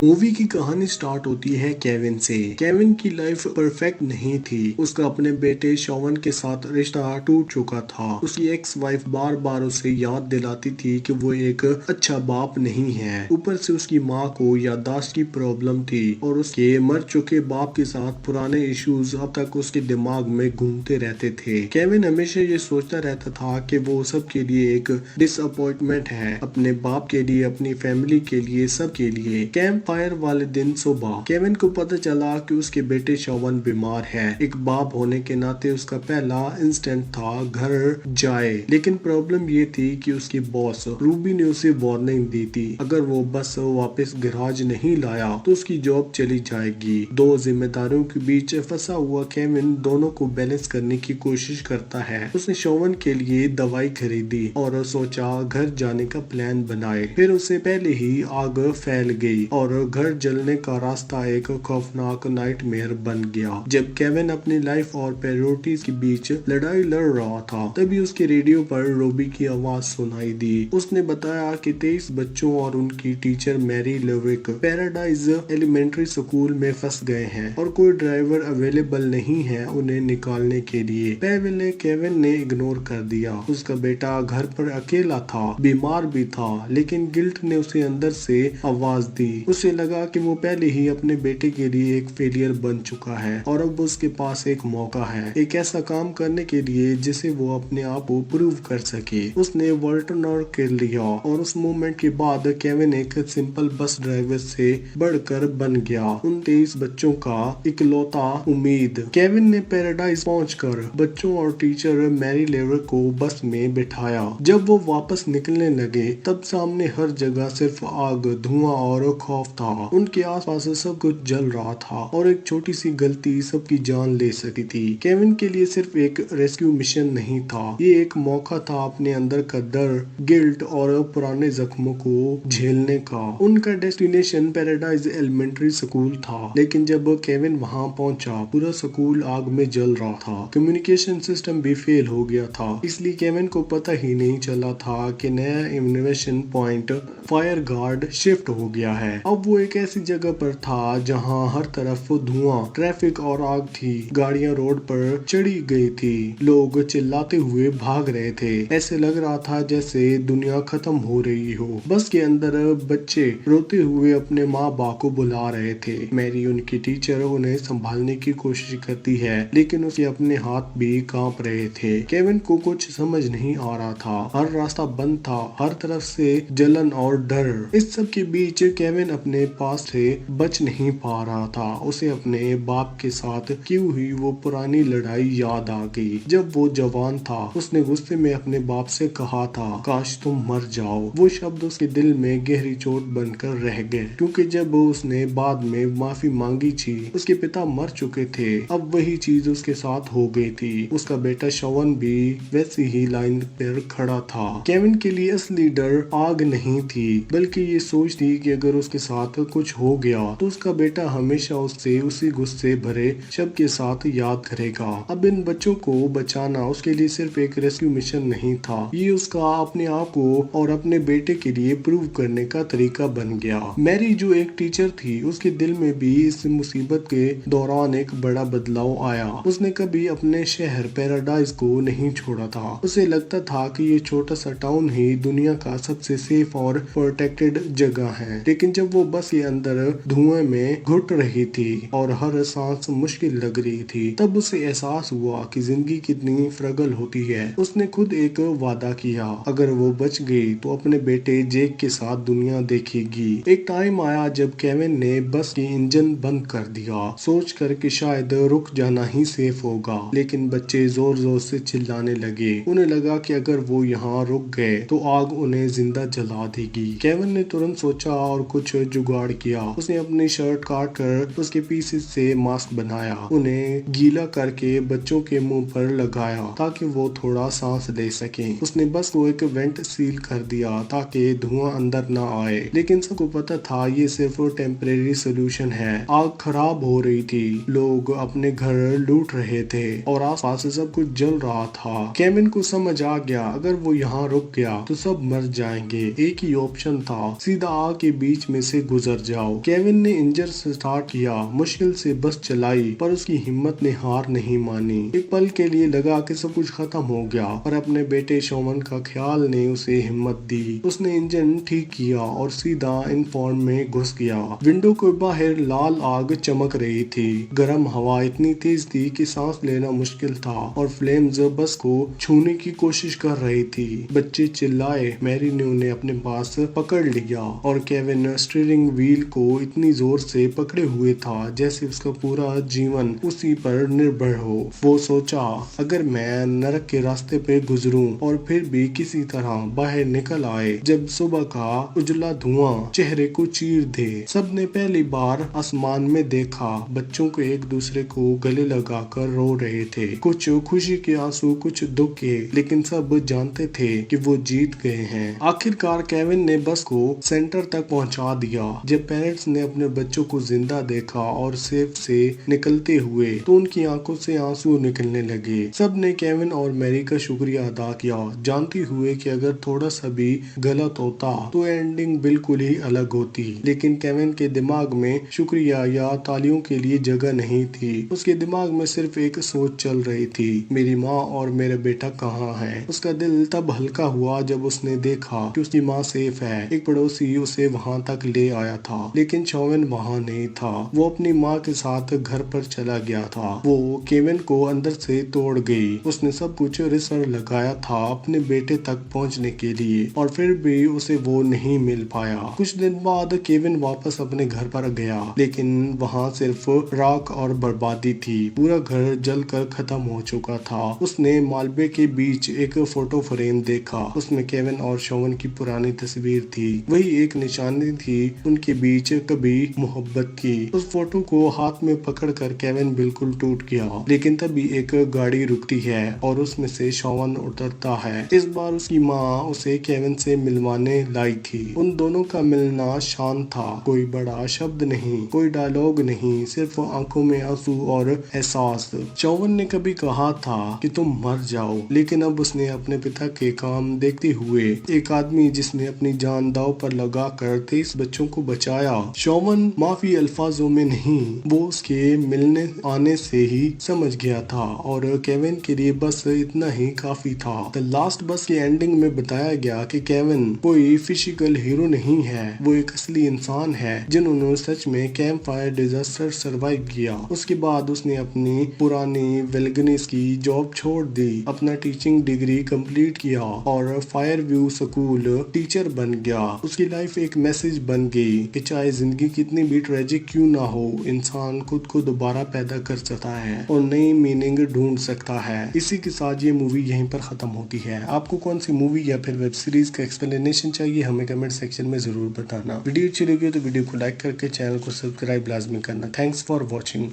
Movie की कहानी start होती है केविन से। केविन की लाइफ परफेक्ट नहीं थी। उसका अपने बेटे शोवन के साथ रिश्ता टूट चुका था। उसकी एक्स वाइफ बार बार उसे याद दिलाती थी कि वो एक अच्छा बाप नहीं है। ऊपर से उसकी माँ को याददाश्त की प्रॉब्लम थी और उसके मर चुके बाप के साथ पुराने इश्यूज अब तक उसके दिमाग में घूमते रहते थे। केविन हमेशा ये सोचता रहता था कि वो सबके लिए एक डिसअपॉइंटमेंट है, अपने बाप के लिए, अपनी फैमिली के लिए, सब के लिए। कैंप फायर वाले दिन सुबह केविन को पता चला कि उसके बेटे शोवन बीमार है। एक बाप होने के नाते उसका पहला इंस्टेंट था घर जाए, लेकिन प्रॉब्लम ये थी कि उसकी बॉस रूबी ने उसे वार्निंग दी थी, अगर वो बस वापस गैराज नहीं लाया तो उसकी जॉब चली जाएगी। दो जिम्मेदारियों के बीच फंसा हुआ केविन दोनों को बैलेंस करने की कोशिश करता है। उसने शोवन के लिए दवाई खरीदी और सोचा घर जाने का प्लान बनाए। फिर उसे पहले ही आग फैल गई और घर जलने का रास्ता एक खौफनाक नाइटमेयर बन गया। जब केविन अपनी लाइफ और प्रायोरिटीज के बीच लड़ाई लड़ रहा था, तभी उसके रेडियो पर रूबी की आवाज सुनाई दी। उसने बताया कि 23 बच्चों और उनकी teacher Mary Levick Paradise elementary school में फंस गए हैं और कोई ड्राइवर अवेलेबल नहीं है उन्हें निकालने के लिए। पहले केविन ने इग्नोर कर दिया। उसका बेटा घर पर अकेला था, बीमार भी था, लेकिन गिल्ट ने उसे अंदर से आवाज दी। उसे लगा कि वो पहले ही अपने बेटे के लिए एक फेलियर बन चुका है और अब उसके पास एक मौका है, एक ऐसा काम करने के लिए जिसे वो अपने आप को प्रूव कर सके। उसने वॉल्टनर कर लिया और उस मूवमेंट के बाद केविन एक सिंपल बस ड्राइवर से बढ़कर बन गया, उन 23 बच्चों का इकलौता उम्मीद। केविन ने पैराडाइज पहुंचकर बच्चों और टीचर मैरी लेवर को बस में बिठाया। जब वो वापस निकलने लगे तब सामने हर जगह सिर्फ आग, धुआं और खौफ था। उनके आसपास सब कुछ जल रहा था और एक छोटी सी गलती सबकी जान ले सकती थी। केविन के लिए सिर्फ एक रेस्क्यू मिशन नहीं था, ये एक मौका था अपने अंदर का डर, गिल्ट और पुराने जख्मों को झेलने का। उनका डेस्टिनेशन पैराडाइज एलिमेंट्री स्कूल था, लेकिन जब केविन वहां पहुंचा पूरा स्कूल आग में जल रहा था। कम्युनिकेशन सिस्टम भी फेल हो गया था, इसलिए केविन को पता ही नहीं चला था कि नया इन्वेशन पॉइंट फायर गार्ड शिफ्ट हो गया है। अब वो एक ऐसी जगह पर था जहां हर तरफ धुआं, ट्रैफिक और आग थी। गाड़ियां रोड पर चढ़ी गई थी, लोग चिल्लाते हुए भाग रहे थे। ऐसे लग रहा था जैसे दुनिया खत्म हो रही हो। बस के अंदर बच्चे रोते हुए अपने माँ बाप को बुला रहे थे। मैरी उनकी टीचर उन्हें संभालने की कोशिश करती है, लेकिन उसके अपने हाथ भी कांप रहे थे। केविन को कुछ समझ नहीं आ रहा था, हर रास्ता बंद था, हर तरफ से जलन और डर। इस सब के बीच केविन अपने पास से बच नहीं पा रहा था। उसे अपने बाप के साथ की हुई वो पुरानी लड़ाई याद आ गई। जब वो जवान था उसने गुस्से में अपने बाप से कहा था, काश तुम मर जाओ। वो शब्द उसके दिल में गहरी चोट बनकर रह गए, क्योंकि जब उसने बाद में माफी मांगी थी उसके पिता मर चुके थे। अब वही चीज उसके साथ हो गई थी। उसका बेटा शोवन भी वैसी ही लाइन पर खड़ा था। केविन के लिए असली डर आग नहीं थी, बल्कि ये सोच थी कि अगर उसके साथ कुछ हो गया तो उसका बेटा हमेशा उससे उसी गुस्से भरे शब्द के साथ याद करेगा। अब इन बच्चों को बचाना उसके लिए सिर्फ एक रेस्क्यू मिशन नहीं था, ये उसका अपने आप को और अपने बेटे के लिए प्रूव करने का तरीका बन गया। मैरी जो एक टीचर थी, उसके दिल में भी इस मुसीबत के दौरान एक बड़ा बदलाव आया। उसने कभी अपने शहर पैराडाइज को नहीं छोड़ा था। उसे लगता था कि ये छोटा सा टाउन ही दुनिया का सबसे सेफ और प्रोटेक्टेड जगह है। लेकिन जब वो बस के अंदर धुएं में घुट रही थी और हर सांस मुश्किल लग रही थी, तब उसे एहसास हुआ कि जिंदगी कितनी फ्रगल होती है। उसने खुद एक वादा किया, अगर वो बच गई तो अपने बेटे जेक के साथ दुनिया देखेगी। एक टाइम आया जब केविन ने बस की इंजन बंद कर दिया, सोच कर कि शायद रुक जाना ही सेफ होगा। लेकिन बच्चे जोर जोर से चिल्लाने लगे। उन्हें लगा कि अगर वो यहाँ रुक गए तो आग उन्हें जिंदा जला देगी। केविन ने तुरंत सोचा और कुछ जुगाड़ किया। उसने अपनी शर्ट काट कर उसके पीसेस से मास्क बनाया, उन्हें गीला करके बच्चों के मुंह पर लगाया ताकि वो थोड़ा सांस ले सके। उसने बस को एक वेंट सील कर दिया ताकि धुआं अंदर न आए, लेकिन सबको पता था ये सिर्फ टेम्परेरी सोल्यूशन है। आग खराब हो रही थी, लोग अपने घर लूट रहे थे और आसपास सब कुछ जल रहा था। केविन को समझ आ गया, अगर वो यहाँ रुक गया तो सब मर जाएंगे। एक ही ऑप्शन था, सीधा आग के बीच में से गुजर जाओ। केविन ने इंजन स्टार्ट किया, मुश्किल से बस चलाई, पर उसकी हिम्मत ने हार नहीं मानी। एक पल के लिए लगा कि सब कुछ खत्म हो गया, पर अपने बेटे शोवन का ख्याल ने उसे हिम्मत दी। उसने इंजन ठीक किया और सीधा इनफॉर्म में घुस गया। विंडो के बाहर लाल आग चमक रही थी। गर्म हवा इतनी तेज थी कि सांस लेना मुश्किल था और फ्लेम्स बस को छूने की कोशिश कर रही थी। बच्चे चिल्लाए। मैरी ने उन्हें अपने पास पकड़ लिया और केविन स्टीयरिंग व्हील को इतनी जोर से पकड़े हुए था जैसे उसका पूरा जीवन उसी पर निर्भर हो। वो सोचा, अगर मैं नरक के रास्ते पे गुजरूं और फिर भी किसी तरह बाहर निकल आए जब सुबह का उजला धुआं चेहरे को चीर दे। सबने पहली बार आसमान में देखा। बच्चों को एक दूसरे को गले लगाकर रो रहे थे, कुछ खुशी के आंसू, कुछ दुख के, लेकिन सब जानते थे कि वो जीत गए हैं। आखिरकार केविन ने बस को सेंटर तक पहुंचा दिया। जब पेरेंट्स ने अपने बच्चों को जिंदा देखा और सेफ से निकलते हुए तो उनकी आंखों से आंसू निकलने लगे। सब ने केविन और मैरी का शुक्रिया अदा किया, जानते हुए कि अगर थोड़ा सा भी गलत होता तो एंडिंग बिल्कुल ही अलग होती। लेकिन केविन के दिमाग में शुक्रिया या तालियों के लिए जगह नहीं थी। उसके दिमाग में सिर्फ एक सोच चल रही थी, मेरी माँ और मेरा बेटा कहाँ है। उसका दिल तब हल्का हुआ जब उसने देखा कि उसकी माँ सेफ है। एक पड़ोसी उसे वहाँ तक ले आया था, लेकिन शोवन वहाँ नहीं था। वो अपनी माँ के साथ घर पर चला गया था। वो केविन को अंदर से तोड़ गई। उसने सब कुछ रिसर्च लगाया था अपने बेटे तक पहुँचने के लिए, और फिर भी उसे वो नहीं मिल पाया। कुछ दिन बाद केविन वापस अपने घर पर गया, लेकिन वहाँ सिर्फ राख और बर्बादी थी। पूरा घर जलकर खत्म हो चुका था। उसने मालबे के बीच एक फोटो फ्रेम देखा। उसमें केविन और शोवन की पुरानी तस्वीर थी। वही एक निशानी थी उनके बीच कभी मोहब्बत की। उस फोटो को हाथ में पकड़कर केविन बिल्कुल टूट गया। लेकिन तभी एक गाड़ी रुकती है और उसमें से शोवन उतरता है। इस बार उसकी माँ उसे केविन से मिलवाने लाई थी। उन दोनों का मिलना शांत था। कोई बड़ा शब्द नहीं, कोई डायलॉग नहीं, सिर्फ आंखों में आंसू और एहसास। शोवन ने कभी कहा था कि तुम मर जाओ, लेकिन अब उसने अपने पिता के काम देखते हुए, एक आदमी जिसने अपनी जान दांव पर लगाकर 23 बच्चों को बचाया। शोवन माफी अल्फाजों में नहीं, वो उसके मिलने आने से ही समझ गया था, और केविन के लिए बस इतना ही काफी था। द लास्ट बस की एंडिंग में बताया गया कि केविन कोई फिजिकल हीरो नहीं है, वो एक असली इंसान है जिन्होंने सच में कैंप फायर डिजास्टर सर्वाइव किया। उसके बाद उसने अपनी पुरानी वेलगनिस की जॉब छोड़ दी, अपना टीचिंग डिग्री कंप्लीट किया और फायर व्यू स्कूल टीचर बन गया। उसकी लाइफ एक मैसेज बन गई कि चाहे जिंदगी कितनी भी ट्रेजिक क्यों ना हो, इंसान खुद को दोबारा पैदा कर सकता है और नई मीनिंग ढूंढ सकता है। इसी के साथ ये मूवी यहीं पर खत्म होती है। आपको कौन सी मूवी या फिर वेब सीरीज का एक्सप्लेनेशन चाहिए, हमें कमेंट सेक्शन में जरूर बताना। वीडियो अच्छी लगी तो वीडियो को लाइक करके चैनल को सब्सक्राइब लाजमी करना। Thanks for watching.